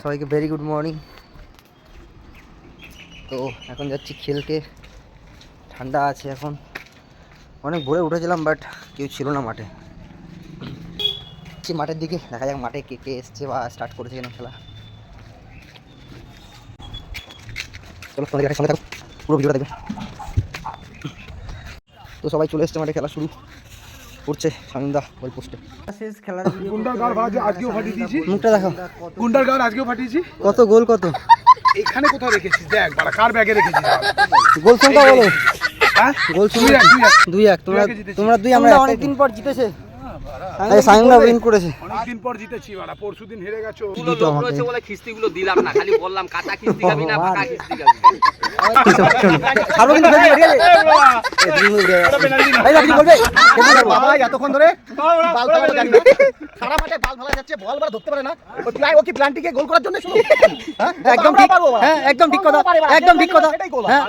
সবাইকে very good morning. তো এখন যাচ্ছি খেলতে, ঠান্ডা আছে এখন। অনেক ভোরে উঠেছিলাম বাট কেউ ছিল না মাঠে। মাঠের দিকে দেখা যাক মাঠে কে কে এসছে বা স্টার্ট করেছে কেন খেলা। চলো তোমাদের সঙ্গে থাকো, পুরো ভিডিওটা দেখবে। তো সবাই চলে এসছে মাঠে, খেলা শুরু করছে। শামিমদা গোল পোস্টে শেষ খেলার মুখটা দেখো। গুন্ডার গাড় আজকেও ফাটিয়েছি। কত গোল কত এখানে কোথাও রেখেছিস দেখ বাড়া, কার ব্যাগে রেখেছিস? গোল সংখ্যা বলো। হ্যাঁ গোল সংখ্যা 2-1। তোমরা 2, আমরা অনেকদিন পর জিতেছে। শামিমদা উইন করেছে। অনেকদিন পর জিতেছি বাড়া, পরশুদিন হেরে গেছো। গুলো লোক রয়েছে বলে খিস্তিগুলো দিলাম না, খালি বললাম কাঁচা খিস্তি খাবি না পাকা খিস্তি খাবি। খাবো কিন্তু ঠিক আছে। এই আপনি বলবে বাবা এতক্ষণ ধরে বাল ফেলা জানি না, সারা মাঠে বাল ফেলা যাচ্ছে, বল বড় ধরতে পারে না। ও কি প্ল্যানটিকে গোল করার জন্য শুরু? হ্যাঁ একদম ঠিক, হ্যাঁ একদম ঠিক কথা, একদম ঠিক কথা। হ্যাঁ